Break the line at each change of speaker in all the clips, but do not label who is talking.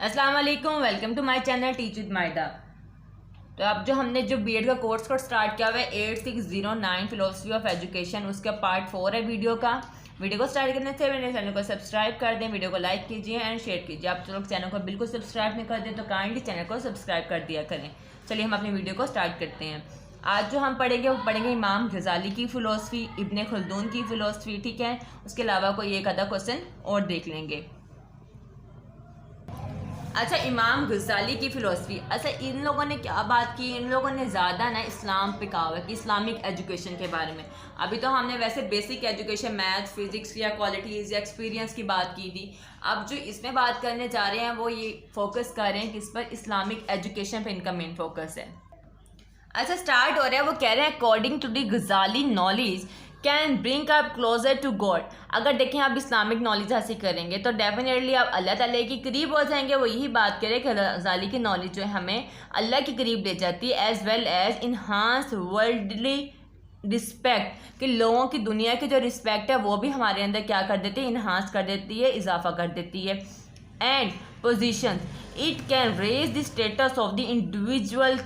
अस्सलाम वालेकुम, welcome to my channel teach with Maida. तो अब जो हमने बीएड का कोर्स को स्टार्ट किया हुआ है 8609 फिलोसफी ऑफ एजुकेशन, उसका पार्ट 4 है वीडियो का। वीडियो को स्टार्ट करने से मेरे चैनल को सब्सक्राइब कर दें, वीडियो को लाइक कीजिए एंड शेयर कीजिए। आप लोग चैनल को बिल्कुल सब्सक्राइब नहीं कर दें तो काइंडली चैनल को सब्सक्राइब कर दिया करें। चलिए हम अपनी वीडियो को स्टार्ट करते हैं। आज जो हम पढ़ेंगे वो पढ़ेंगे इमाम गजाली की फ़िलोसफी, इब्ने खल्दून की फ़िलोसफी, ठीक है। उसके अलावा कोई एक आधा क्वेश्चन और देख लेंगे। अच्छा, इमाम गजाली की फ़िलोसफी। अच्छा, इन लोगों ने क्या बात की, इन लोगों ने ज़्यादा ना इस्लाम पे कहा हुआ है कि इस्लामिक एजुकेशन के बारे में। अभी तो हमने वैसे बेसिक एजुकेशन मैथ फिजिक्स या क्वालिटीज़ या एक्सपीरियंस की बात की थी। अब जो इसमें बात करने जा रहे हैं वो ये फोकस कर रहे हैं कि इस पर इस्लामिक एजुकेशन पर इनका मेन फोकस है। अच्छा, स्टार्ट हो रहा है। वो कह रहे हैं according to the Ghazali knowledge can bring up closer to God. अगर देखें आप इस्लामिक नॉलेज हासिल करेंगे तो डेफिनेटली आप अल्लाह ताला के करीब हो जाएंगे। वो यही बात करें कि गजाली की नॉलेज जो है हमें अल्लाह के करीब ले जाती है, as well as enhance worldly respect, कि लोगों की दुनिया की जो रिस्पेक्ट है वो भी हमारे अंदर क्या कर देती है, इन्हांस कर देती है, इजाफा कर देती है। And position it can raise the status of the individual,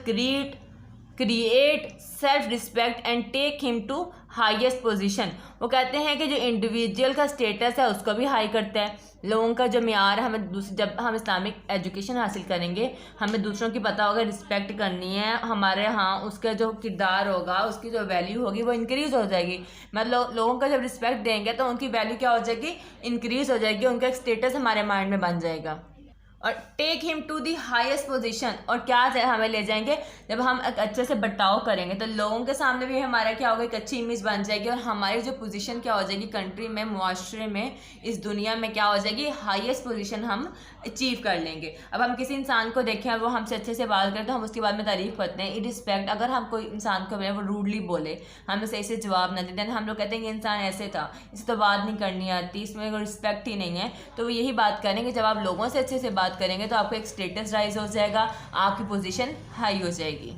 create self respect and take him to highest position. वो कहते हैं कि जो इंडिविजुअल का स्टेटस है उसको भी हाई करता है। लोगों का जो म्यार हमें जब हम इस्लामिक एजुकेशन हासिल करेंगे हमें दूसरों की पता होगा रिस्पेक्ट करनी है, हमारे यहाँ उसका जो किरदार होगा, उसकी जो वैल्यू होगी वो इंक्रीज़ हो जाएगी। मतलब लोगों का जब रिस्पेक्ट देंगे तो उनकी वैल्यू क्या हो जाएगी, इंक्रीज़ हो जाएगी, उनका एक स्टेटस हमारे माइंड में बन जाएगा। और take him to the highest position, और क्या हमें ले जाएंगे, जब हम एक अच्छे से बर्ताव करेंगे तो लोगों के सामने भी हमारा क्या होगा, एक अच्छी इमेज बन जाएगी और हमारी जो पोजीशन क्या हो जाएगी कंट्री में, मुआशरे में, इस दुनिया में क्या हो जाएगी, हाईएस्ट पोजीशन हम अचीव कर लेंगे। अब हम किसी इंसान को देखें और वो हमसे अच्छे से बात करें तो हम उसके बाद में तारीफ करते हैं, रिस्पेक्ट। अगर हम कोई इंसान को वो रूडली बोले, हमें सही से जवाब ना दें, हम लोग कहते हैं कि इंसान ऐसे था, इसे तो बात नहीं करनी आती, इसमें कोई रिस्पेक्ट ही नहीं है। तो वो यही बात करेंगे, जब आप लोगों से अच्छे से बात करेंगे तो आपको एक स्टेटस राइज हो जाएगा, आपकी पोजीशन हाई हो जाएगी।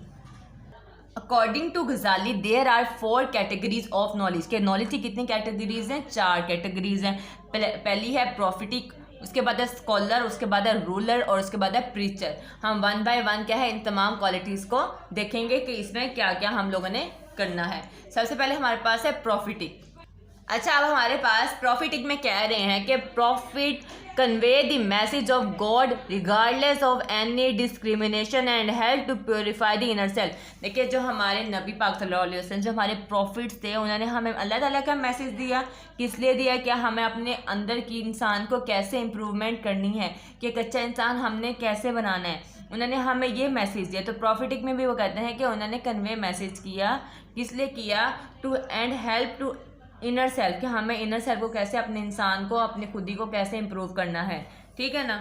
According to Ghazali there are 4 categories of knowledge. के नॉलेज की कितनी कैटेगरीज हैं, 4 कैटेगरीज हैं। पहली है प्रॉफिटिक, उसके बाद है स्कॉलर, उसके बाद है रूलर और उसके बाद है प्रीचर। हम 1 बाय 1 क्या है इन तमाम क्वालिटीज़ को देखेंगे कि इसमें क्या क्या हम लोगों ने करना है। सबसे पहले हमारे पास है प्रॉफिटिक। अच्छा, अब हमारे पास प्रॉफिटिक में कह रहे हैं कि prophet convey the message of God regardless of any discrimination and help to purify the inner self. देखिए, जो हमारे नबी पाक सल्लल्लाहु अलैहि वसल्लम, जो हमारे प्रॉफिट्स थे, उन्होंने हमें अल्लाह ताला का मैसेज दिया। किस लिए दिया, क्या हमें अपने अंदर की इंसान को कैसे इम्प्रूवमेंट करनी है, कि एक अच्छा इंसान हमने कैसे बनाना है, उन्होंने हमें ये मैसेज दिया। तो प्रॉफिटिक में भी वो कहते हैं कि उन्होंने कन्वे मैसेज किया। किस लिए किया, to and help to inner self, कि हमें इनर सेल्फ को कैसे, अपने इंसान को, अपनी खुदी को कैसे इम्प्रूव करना है, ठीक है ना।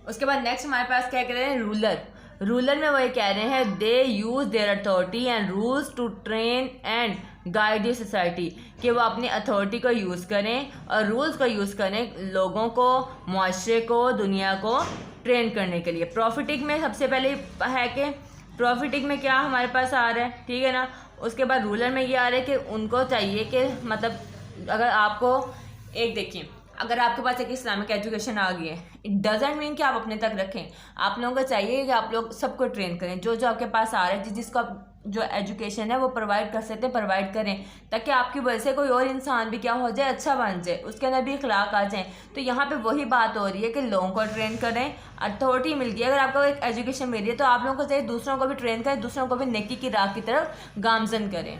उसके बाद नेक्स्ट हमारे पास क्या कह रहे हैं, रूलर। रूलर में वो ये कह रहे हैं they use their authority and rules to train and guide the society, कि वो अपनी अथॉरिटी को यूज़ करें और रूल्स को यूज़ करें लोगों को, मुआशरे को, दुनिया को ट्रेन करने के लिए। प्रॉफिटिक में सबसे पहले है कि प्रॉफिटिक में क्या हमारे पास आ रहा है, ठीक है ना। उसके बाद रूलर में ये आ रहा है कि उनको चाहिए कि मतलब अगर आपको एक देखिए, अगर आपके पास एक इस्लामिक एजुकेशन आ गई है, इट डजेंट मीन कि आप अपने तक रखें। आप लोगों को चाहिए कि आप लोग सबको ट्रेन करें, जो जो आपके पास आ रहा है, जिसको आप जो एजुकेशन है वो प्रोवाइड कर सकते हैं, प्रोवाइड करें, ताकि आपकी वजह से कोई और इंसान भी क्या हो जाए, अच्छा बन जाए, उसके अंदर भी इखलाक आ जाए। तो यहाँ पे वही बात हो रही है कि लोगों को ट्रेन करें, अथॉरिटी मिल गई, अगर आपको एक एजुकेशन मिल रही है तो आप लोगों को चाहिए दूसरों को भी ट्रेन करें, दूसरों को भी नेकी की राह की तरफ गामजन करें।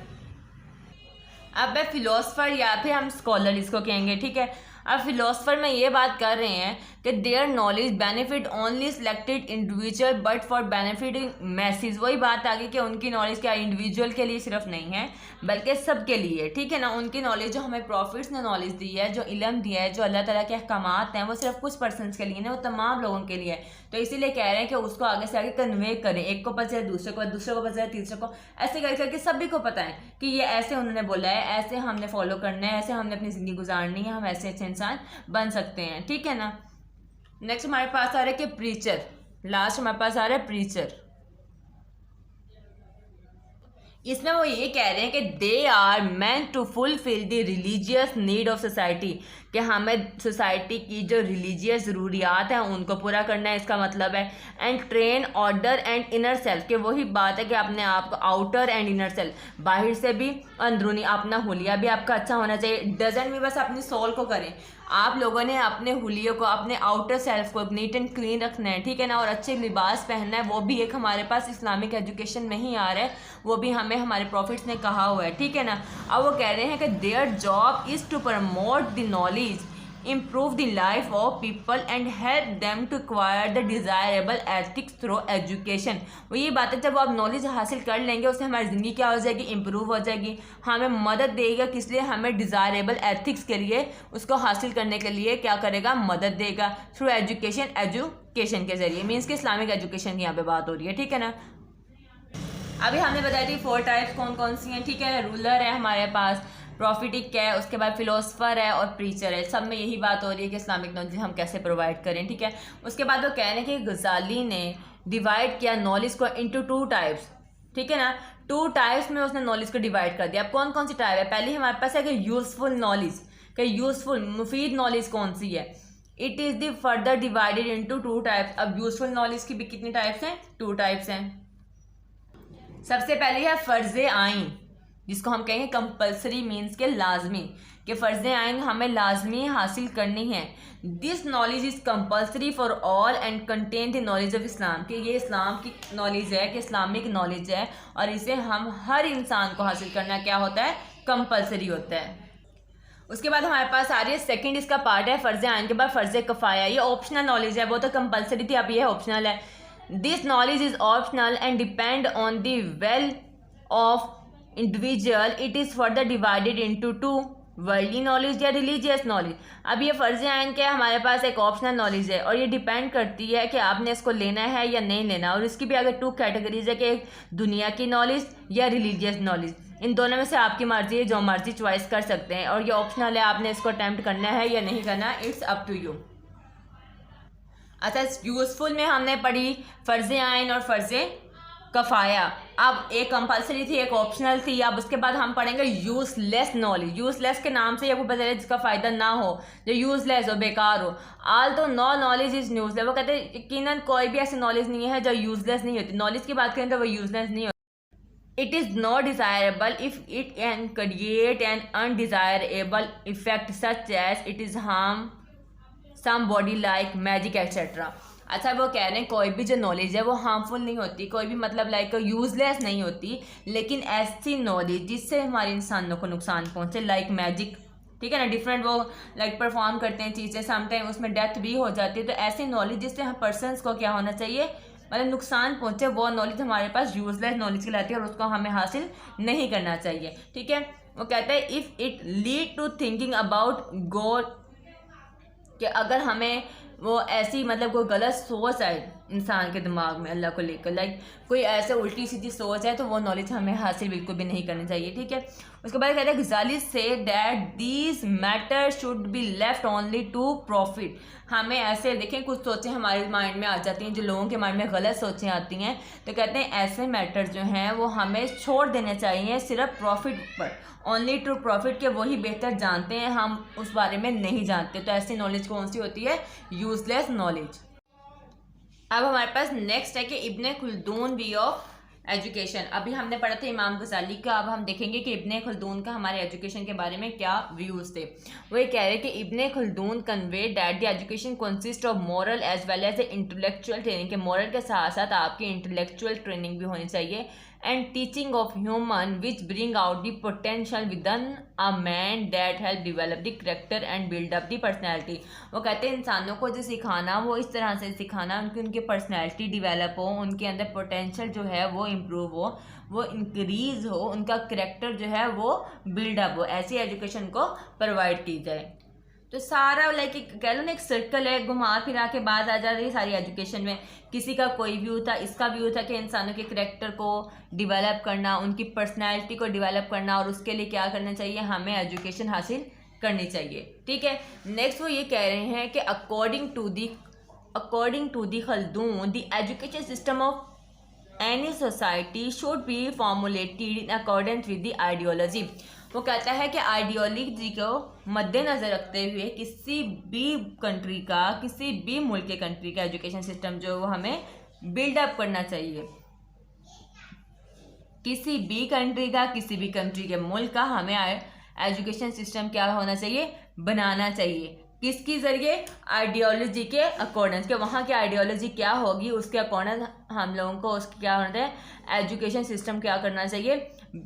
अब है फिलोसफर या फिर हम स्कॉलर इसको कहेंगे, ठीक है। अब फिलोसफर में ये बात कर रहे हैं कि their knowledge benefit only selected individual but for benefiting message. वही बात आ गई कि उनकी नॉलेज क्या इंडिविजुअल के लिए सिर्फ नहीं है बल्कि सबके लिए, ठीक है ना। उनकी नॉलेज जो हमें प्रॉफिट्स ने नॉलेज दी है, जो इल्म दिया है, जो अल्लाह ताला के अहकामात हैं, वो सिर्फ कुछ पर्सनस के लिए नहीं, वो तमाम लोगों के लिए है। तो इसीलिए कह रहे हैं कि उसको आगे से आगे कन्वे करें, एक को पता चले दूसरे को, दूसरे को पता चले तीसरे को, ऐसे कर करके सभी को पता है कि ये ऐसे उन्होंने बोला है, ऐसे हमने फॉलो करना है, ऐसे हमने अपनी ज़िंदगी गुजारनी है, हम ऐसे अच्छे इंसान बन सकते हैं, ठीक है ना। नेक्स्ट हमारे पास आ रहा है कि प्रीचर। लास्ट हमारे पास आ रहा है प्रीचर। इसमें वो ये कह रहे हैं कि they are meant to fulfil the religious need of society, कि हमें सोसाइटी की जो रिलीजियस ज़रूरियात हैं उनको पूरा करना है, इसका मतलब है। And train order and inner self, कि वही बात है कि अपने आप को आउटर एंड इनर सेल्फ, बाहर से भी अंदरूनी अपना हुलिया भी आपका अच्छा होना चाहिए। डजन भी बस अपनी सोल को करें, आप लोगों ने अपने हुलियों को, अपने आउटर सेल्फ को नीट एंड क्लीन रखना है, ठीक है ना, और अच्छे लिबास पहनना है। वो भी एक हमारे पास इस्लामिक एजुकेशन में ही आ रहा है, वो भी हमें हमारे प्रॉफिट्स ने कहा हुआ है, ठीक है ना। अब वो कह रहे हैं कि their job is to promote the knowledge, improve the life of people and help them to acquire the desirable ethics through education। वो ये बात है, जब आप नॉलेज हासिल कर लेंगे उससे हमारी ज़िंदगी क्या हो जाएगी, इम्प्रूव हो जाएगी, हमें मदद देगा। किस लिए? हमें डिज़ायरेबल एथिक्स के लिए, उसको हासिल करने के लिए क्या करेगा, मदद देगा थ्रू एजुकेशन, एजुकेशन के ज़रिए, मीन्स कि इस्लामिक एजुकेशन की यहाँ पे बात हो रही है, ठीक है ना। अभी हमने बताई थी 4 टाइप्स कौन कौन सी हैं, ठीक है। रूलर है हमारे पास, प्रॉफिटिक है, उसके बाद फिलोसफर है और प्रीचर है। सब में यही बात हो रही है कि इस्लामिक नॉलेज हम कैसे प्रोवाइड करें, ठीक है। उसके बाद वो कह रहे हैं कि गजाली ने डिवाइड किया नॉलेज को इनटू 2 टाइप्स, ठीक है ना। 2 टाइप्स में उसने नॉलेज को डिवाइड कर दिया। अब कौन कौन सी टाइप है? पहली हमारे पास है कि यूजफुल नॉलेज, कि यूजफुल मुफीद नॉलेज कौन सी है। It is the further divided into 2 types. अब यूजफुल नॉलेज की भी कितनी टाइप्स हैं? 2 टाइप्स हैं। सबसे पहले है फ़र्ज़ आइन, जिसको हम कहेंगे कंपलसरी, मीन्स के लाजमी, कि फ़र्ज़ आइन हमें लाजमी हासिल करनी है। This knowledge is compulsory for all and contain the knowledge of Islam, कि ये इस्लाम की नॉलेज है, कि इस्लामिक नॉलेज है और इसे हम हर इंसान को हासिल करना क्या होता है, कंपलसरी होता है। उसके बाद हमारे पास आ रही है सेकंड इसका पार्ट है फ़र्ज़ आइन के बाद फ़र्ज़ कफ़ाया। ये ऑप्शनल नॉलेज है, वो तो कंपलसरी थी, अब ये ऑप्शनल है। This knowledge is optional and depend on the well of individual. It is further divided into 2, worldly knowledge या रिलीजियस नॉलेज। अब ये फ़र्ज़ आइन के हमारे पास एक ऑप्शनल नॉलेज है और ये डिपेंड करती है कि आपने इसको लेना है या नहीं लेना। और इसकी भी अगर 2 कैटेगरीज है, कि एक दुनिया की नॉलेज या रिलीजियस नॉलेज। इन दोनों में से आपकी मर्जी है, जो मर्जी चॉइस कर सकते हैं। और ये ऑप्शनल है, आपने इसको अटैम्प्ट करना है या नहीं करना, इट्स अप टू यू। अच्छा, यूज़फुल में हमने पढ़ी फ़र्ज़ आइन और फ़र्ज़ कफ़ाया। अब एक कंपलसरी थी, एक ऑप्शनल थी। अब उसके बाद हम पढ़ेंगे यूज़लेस नॉलेज। यूज़लेस के नाम से ये वो बता रहे जिसका फ़ायदा ना हो, जो यूज़लेस हो, बेकार हो। आल तो नो नॉलेज इज़ यूज़लेस, वो कहते हैं यकीनन कोई भी ऐसी नॉलेज नहीं है जो यूज़लेस नहीं होती। नॉलेज की बात करें तो वो यूज़लेस नहीं होती। It is not desirable if it can create an undesirable effect such as it is harm somebody like magic etcetera. अच्छा, वो कह रहे हैं कोई भी जो नॉलेज है वो हार्मफुल नहीं होती, कोई भी मतलब लाइक यूजलेस नहीं होती, लेकिन ऐसी नॉलेज जिससे हमारे इंसानों को नुकसान पहुंचे, लाइक मैजिक, ठीक है ना। डिफरेंट वो लाइक परफॉर्म करते हैं चीज़ें, समटाइम उसमें डेथ भी हो जाती है। तो ऐसी नॉलेज जिससे पर्सनस को क्या होना चाहिए, मतलब नुकसान पहुंचे, वो नॉलेज हमारे पास यूजलेस नॉलेज कहलाती है और उसको हमें हासिल नहीं करना चाहिए, ठीक है। वो कहता है if it lead to thinking about God, कि अगर हमें वो ऐसी मतलब कोई गलत सोच आए इंसान के दिमाग में अल्लाह को लेकर, लाइक कोई ऐसे उल्टी सीधी सोच है, तो वो नॉलेज हमें हासिल बिल्कुल भी नहीं करनी चाहिए, ठीक है। उसके बाद कहते हैं गजाली से that these matter should be left only to prophet. हमें ऐसे देखें, कुछ सोचें हमारे माइंड में आ जाती हैं, जो लोगों के माइंड में गलत सोचें आती हैं, तो कहते हैं ऐसे मैटर जो हैं वो हमें छोड़ देने चाहिए सिर्फ प्रॉफिट पर, ओनली टू प्रॉफिट, के वही बेहतर जानते हैं, हम उस बारे में नहीं जानते। तो ऐसी नॉलेज कौन सी होती है? Useless knowledge. अब हमारे पास नेक्स्ट है कि इब्ने खुल्दून वी ऑफ एजुकेशन। अभी हमने पढ़ा था इमाम गजाली का, अब हम देखेंगे कि इब्ने खुल्दून का हमारे एजुकेशन के बारे में क्या व्यूज़ थे। वो ये कह रहे हैं कि Ibn Khaldun convey that the education consist of moral as well as intellectual training, के मॉरल के साथ साथ आपकी इंटेलेक्चुअल ट्रेनिंग भी होनी चाहिए, and teaching of human which bring out the potential within a man that help develop the character and build up the personality. वो कहते हैं इंसानों को जो सिखाना वो इस तरह से सिखाना उनकी पर्सनैलिटी डिवेलप हो, उनके अंदर पोटेंशियल जो है वो इम्प्रूव हो, वो इंक्रीज़ हो, उनका करेक्टर जो है वो बिल्डअप हो। ऐसी एजुकेशन को प्रोवाइड की जाए। तो सारा लाइक कह लो ना, एक सर्कल है, घुमा फिरा के बात आ जाती है सारी एजुकेशन में। किसी का कोई व्यू था, इसका व्यू था कि इंसानों के करेक्टर को डिवेलप करना, उनकी पर्सनैलिटी को डिवेलप करना, और उसके लिए क्या करना चाहिए, हमें एजुकेशन हासिल करनी चाहिए, ठीक है। नेक्स्ट वो ये कह रहे हैं कि according to the Khaldun the education system of any society should be formulated in accordance with the ideology. वो कहता है कि आइडियोलॉजी को मद्देनज़र रखते हुए किसी भी कंट्री का, किसी भी मुल्क के कंट्री का एजुकेशन सिस्टम जो वो हमें बिल्डअप करना चाहिए। किसी भी कंट्री का, किसी भी कंट्री के मुल्क का हमें एजुकेशन सिस्टम क्या होना चाहिए, बनाना चाहिए। किसकी ज़रिए, आइडियोलॉजी के अकॉर्डेंस, के वहाँ की आइडियोलॉजी क्या होगी उसके अकॉर्डेंस हम लोगों को उसकी क्या होना है, एजुकेशन सिस्टम क्या करना चाहिए,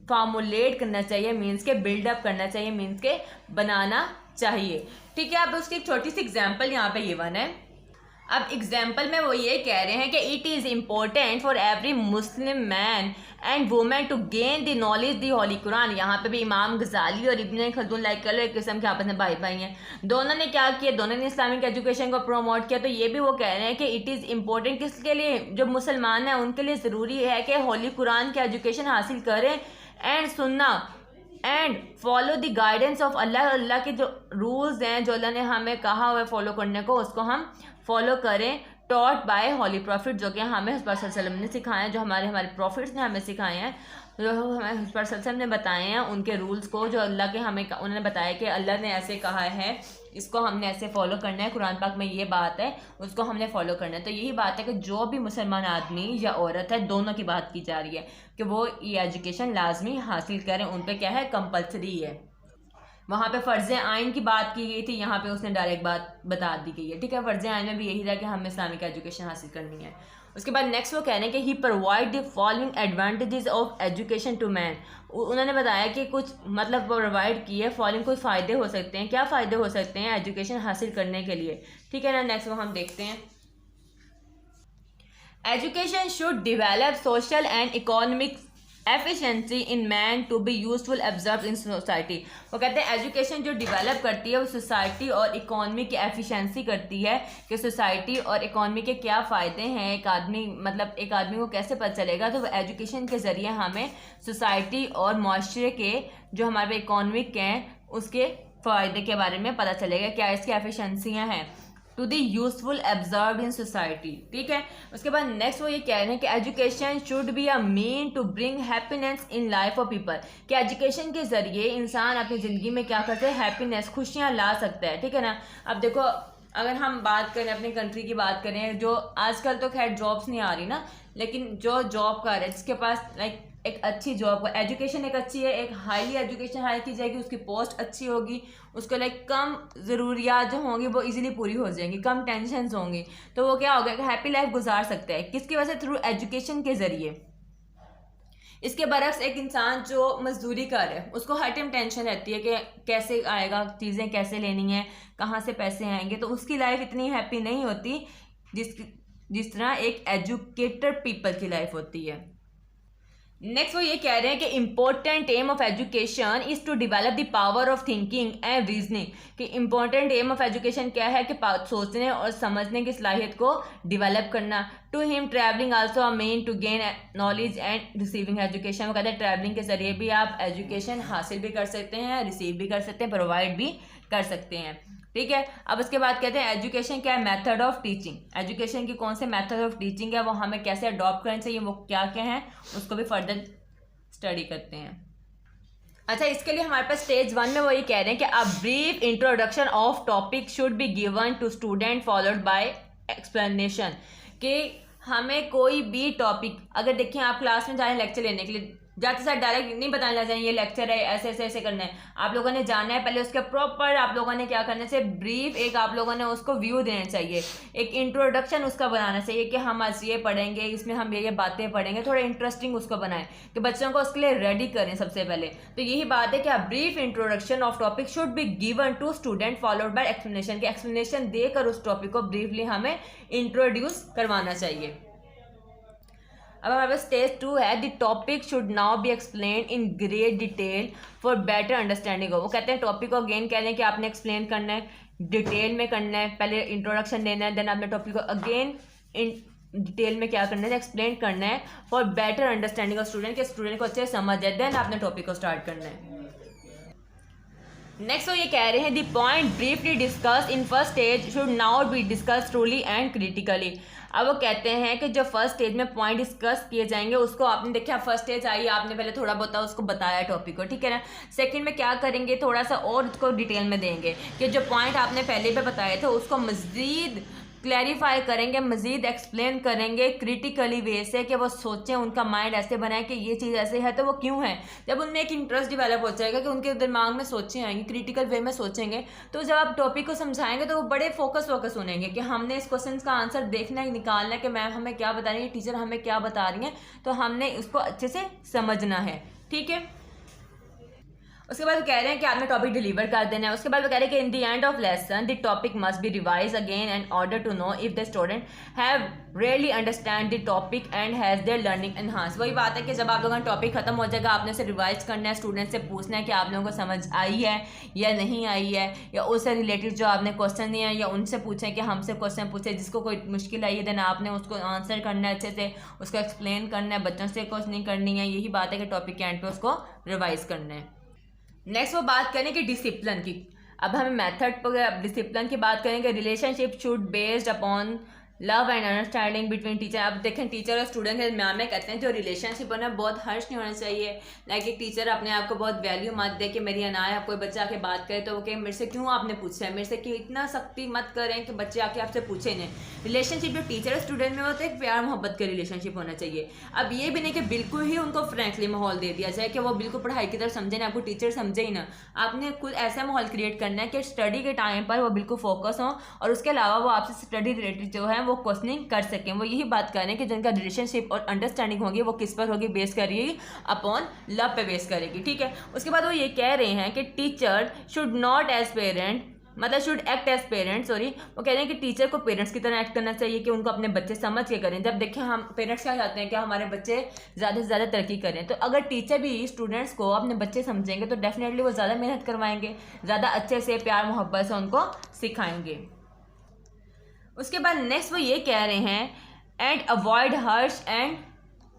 फॉर्मुलेट करना चाहिए, मीन्स के बिल्डअप करना चाहिए, मीन्स के बनाना चाहिए। ठीक है, अब उसकी एक छोटी सी एग्जाम्पल यहाँ पे गिवन है। अब एग्जाम्पल में वो ये कह रहे हैं कि it is important for every Muslim man and women to gain the knowledge the holy Quran. यहाँ पे भी इमाम गजाली और इब्न खल्दून लाइक कल एक किस्म के आपस में भाई भाई हैं, दोनों ने क्या किया, दोनों ने इस्लामिक एजुकेशन को प्रमोट किया। तो ये भी वो कह रहे हैं कि इट इज़ इम्पोर्टेंट किसके लिए, जो मुसलमान हैं उनके लिए ज़रूरी है कि होली कुरान की एजुकेशन हासिल करें एंड सुनना and follow the guidance of अल्लाह। अल्लाह के जो रूल्स हैं, जो अल्लाह ने हमें कहा हुआ है फॉलो करने को, उसको हम फॉलो करें। टॉट बाय होली प्रॉफिट, जो कि हमें हुज़ूर सल्लल्लाहु अलैहि वसल्लम ने सिखाए हैं, जो हमारे प्रॉफिट्स ने हमें सिखाए हैं, जो हमें हुज़ूर सल्लल्लाहु अलैहि वसल्लम ने बताए हैं, उनके रूल्स को, जो अल्लाह के हमें उन्होंने बताया कि अल्लाह ने ऐसे कहा है, इसको हमने ऐसे फॉलो करना है, कुरान पाक में ये बात है, उसको हमने फॉलो करना है। तो यही बात है कि जो भी मुसलमान आदमी या औरत है, दोनों की बात की जा रही है कि वो ये एजुकेशन लाजमी हासिल करें, उन पर क्या है, कंपल्सरी है। वहाँ पे फ़र्ज़ आइन की बात की गई थी, यहाँ पे उसने डायरेक्ट बात बता दी गई है। ठीक है, फ़र्ज़ आइन में भी यही रहा कि हमें इस्लामिक एजुकेशन हासिल करनी है। उसके बाद नेक्स्ट वो कह रहे हैं कि he provide the following advantages of education to man. उन्होंने बताया कि कुछ मतलब प्रोवाइड किए, फॉलोइंग कुछ फ़ायदे हो सकते हैं। क्या फ़ायदे हो सकते हैं एजुकेशन हासिल करने के लिए? ठीक है ना, नेक्स्ट वो हम देखते हैं। Education should develop social and economic efficiency in man to be useful observe in society. वो कहते हैं एजुकेशन जो डिवेलप करती है वो सोसाइटी और इकोनॉमी की एफिशिएंसी करती है कि सोसाइटी और इकोनॉमी के क्या फ़ायदे हैं। एक आदमी मतलब एक आदमी को कैसे पता चलेगा, तो वो एजुकेशन के ज़रिए हमें सोसाइटी और माशरे के जो हमारे इकोनॉमिक हैं उसके फ़ायदे के बारे में पता चलेगा, क्या इसकी एफिशिएंसियाँ हैं to the useful observe in society. ठीक है, उसके बाद नेक्स्ट वो ये कह रहे हैं कि education should be a mean to bring happiness in life of people. कि एजुकेशन के ज़रिए इंसान अपनी ज़िंदगी में क्या करते हैं, हैप्पीनेस, खुशियाँ ला सकता है। ठीक है ना, अब देखो अगर हम बात करें अपनी कंट्री की बात करें, जो आजकल तो खैर जॉब्स नहीं आ रही ना, लेकिन जो जॉब कर रहे हैं जिसके पास लाइक एक अच्छी जॉब, एजुकेशन एक अच्छी है, एक हाईली एजुकेशन हाई की जाएगी, उसकी पोस्ट अच्छी होगी, उसको लाइक कम ज़रूरियात जो होंगी वो इजीली पूरी हो जाएंगी, कम टेंशन्स होंगी, तो वो क्या होगा कि हैप्पी लाइफ गुजार सकता है। किसकी वजह से? थ्रू एजुकेशन के ज़रिए। इसके बरक्स एक इंसान जो मजदूरी कर रहा है उसको हर टाइम टेंशन रहती है कि कैसे आएगा, चीज़ें कैसे लेनी है, कहाँ से पैसे आएंगे, तो उसकी लाइफ इतनी हैप्पी नहीं होती जिस तरह एक एजुकेटेड पीपल की लाइफ होती है। नेक्स्ट वो ये कह रहे हैं कि important aim of education is to develop the power of thinking and reasoning. कि इम्पोर्टेंट एम ऑफ एजुकेशन क्या है कि सोचने और समझने की सलाहियत को डिवेलप करना। To him travelling also a mean to gain knowledge and receiving education. वो कहते हैं ट्रैवलिंग के जरिए भी आप एजुकेशन हासिल भी कर सकते हैं, रिसीव भी कर सकते हैं, प्रोवाइड भी कर सकते हैं। ठीक है, अब उसके बाद कहते हैं एजुकेशन क्या है, मेथड ऑफ टीचिंग। एजुकेशन की कौन से मेथड ऑफ टीचिंग है, वो हमें कैसे अडॉप्ट करना चाहिए, वो क्या क्या हैं, उसको भी फर्दर स्टडी करते हैं। अच्छा, इसके लिए हमारे पास स्टेज 1 में वो ये कह रहे हैं कि a brief introduction of topic should be given to student followed by explanation. कि हमें कोई भी टॉपिक, अगर देखिए आप क्लास में जा रहे हैं लेक्चर लेने के लिए, जाते साथ डायरेक्ट नहीं बताने लग जाए ये लेक्चर है, ऐसे ऐसे ऐसे करना है। आप लोगों ने जानना है पहले, उसके प्रॉपर आप लोगों ने क्या करना चाहिए, ब्रीफ एक आप लोगों ने उसको व्यू देना चाहिए, एक इंट्रोडक्शन उसका बनाना चाहिए कि हम आज ये पढ़ेंगे, इसमें हम ये बातें पढ़ेंगे, थोड़ा इंटरेस्टिंग उसको बनाएं कि बच्चों को उसके लिए रेडी करें सबसे पहले। तो यही बात है कि brief introduction of topic should be given to student followed by explanation. के एक्सप्लेनेशन देकर उस टॉपिक को ब्रीफली हमें इंट्रोड्यूस करवाना चाहिए। अब हमारे पास स्टेज 2 है, the topic should now B explain in great detail for better understanding. वो कहते हैं टॉपिक को अगेन कह रहे हैं कि आपने एक्सप्लेन करना है, डिटेल में करना है, पहले इंट्रोडक्शन देना है, देन आपने टॉपिक को अगेन इन डिटेल में क्या करना है, एक्सप्लेन करना है for better understanding of student, के स्टूडेंट को अच्छे से समझ है, देन आपने टॉपिक को स्टार्ट करना है। नेक्स्ट वो ये कह रहे हैं the point briefly discuss in first stage should now be discuss truly and critically. अब वो कहते हैं कि जो फर्स्ट स्टेज में पॉइंट डिस्कस किए जाएंगे उसको आपने देखा, फर्स्ट स्टेज आई आपने पहले थोड़ा बहुत उसको बताया टॉपिक को, ठीक है ना। सेकंड में क्या करेंगे, थोड़ा सा और उसको डिटेल में देंगे कि जो पॉइंट आपने पहले पे बताए थे उसको मज़ीद क्लैरिफाई करेंगे, मज़ीद एक्सप्लेन करेंगे क्रिटिकली वे से, कि वो सोचें, उनका माइंड ऐसे बनाए कि ये चीज़ ऐसे है तो वो क्यों है। जब उनमें एक इंटरेस्ट डेवलप हो जाएगा कि उनके दिमाग में सोचें आएंगी, क्रिटिकल वे में सोचेंगे, तो जब आप टॉपिक को समझाएंगे तो वो बड़े फोकस सुनेंगे कि हमने इस क्वेश्चन का आंसर देखना है, निकालना है कि मैम हमें क्या बता रही है, टीचर हमें क्या बता रही हैं, तो हमने उसको अच्छे से समझना है, ठीक है। उसके बाद वो कह रहे हैं कि आपने टॉपिक डिलीवर कर देना है। उसके बाद वो कह रहे हैं कि in the end of lesson the topic must be revise again and order to know if the student have really understand the topic and has their learning enhance. वही बात है कि जब आप लोगों का टॉपिक खत्म हो जाएगा आपने उसे रिवाइज करना है, स्टूडेंट से पूछना है कि आप लोगों को समझ आई है या नहीं आई है, या उससे रिलेटेड जो आपने क्वेश्चन दिए हैं या उनसे पूछें कि हमसे क्वेश्चन पूछे, जिसको कोई मुश्किल आई है देन आपने उसको आंसर करना है, अच्छे से उसको एक्सप्लेन करना है, बच्चों से क्वेश्चनिंग करनी है। यही बात है कि टॉपिक के एंड पे उसको रिवाइज करना है। नेक्स्ट वो बात करें कि डिसिप्लिन की। अब हमें मेथड पर डिसिप्लिन की बात करेंगे। Relationship should based upon love and understanding between teacher. अब देखें टीचर और स्टूडेंट के दरमियान में कहते हैं जो रिलेशनशिप है ना बहुत हर्ष नहीं होना चाहिए। लाइक एक टीचर अपने आप को बहुत वैल्यू मत दे कि मेरी अनाया कोई बच्चा आके बात करे तो वो कहे मेरे से क्यों आपने पूछा है, मेरे से क्यों, इतना सख्ती मत करें कि बच्चे आके आपसे पूछे नहीं। रिलेशनशिप जो टीचर और स्टूडेंट में होता है एक प्यार मोहब्बत का रिलेशनशिप होना चाहिए। अब ये भी नहीं कि बिल्कुल ही उनको फ्रेंकली माहौल दे दिया जाए कि वो बिल्कुल पढ़ाई की तरफ समझे ना, आपको टीचर समझे ही ना। आपने खुद ऐसा माहौल क्रिएट करना है कि स्टडी के टाइम पर वो बिल्कुल फोकस हो और उसके अलावा वो आपसे स्टडी रिलेटेड जो है वो क्वेश्चनिंग कर सकें। वो यही बात करें कि जिनका रिलेशनशिप और अंडरस्टैंडिंग होगी वो किस पर होगी, बेस करेगी अपॉन लव पे बेस करेगी, ठीक है। उसके बाद वो ये कह रहे हैं कि teacher should not as parent, मतलब should act as parent, sorry, वो कह रहे हैं कि टीचर को पेरेंट्स की तरह एक्ट करना चाहिए कि उनको अपने बच्चे समझ के करें। जब देखें हम पेरेंट्स क्या चाहते हैं कि हमारे बच्चे ज़्यादा से ज़्यादा तरक्की करें, तो अगर टीचर भी स्टूडेंट्स को अपने बच्चे समझेंगे तो डेफिनेटली वो ज़्यादा मेहनत करवाएंगे, ज़्यादा अच्छे से प्यार मोहब्बत से उनको सिखाएंगे। उसके बाद नेक्स्ट वो ये कह रहे हैं and avoid harsh and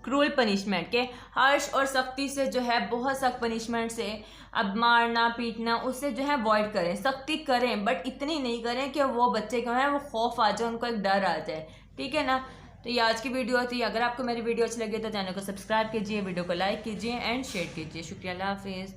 cruel punishment, के हर्श और सख्ती से जो है बहुत सख्त पनिशमेंट से, अब मारना पीटना उससे जो है अवॉइड करें। सख्ती करें बट इतनी नहीं करें कि वो बच्चे को है वो खौफ आ जाए, उनको एक डर आ जाए, ठीक है ना। तो ये आज की वीडियो थी। अगर आपको मेरी वीडियो अच्छी लगी तो चैनल को सब्सक्राइब कीजिए, वीडियो को लाइक कीजिए एंड शेयर कीजिए। शुक्रिया, अल्लाह हाफिज़।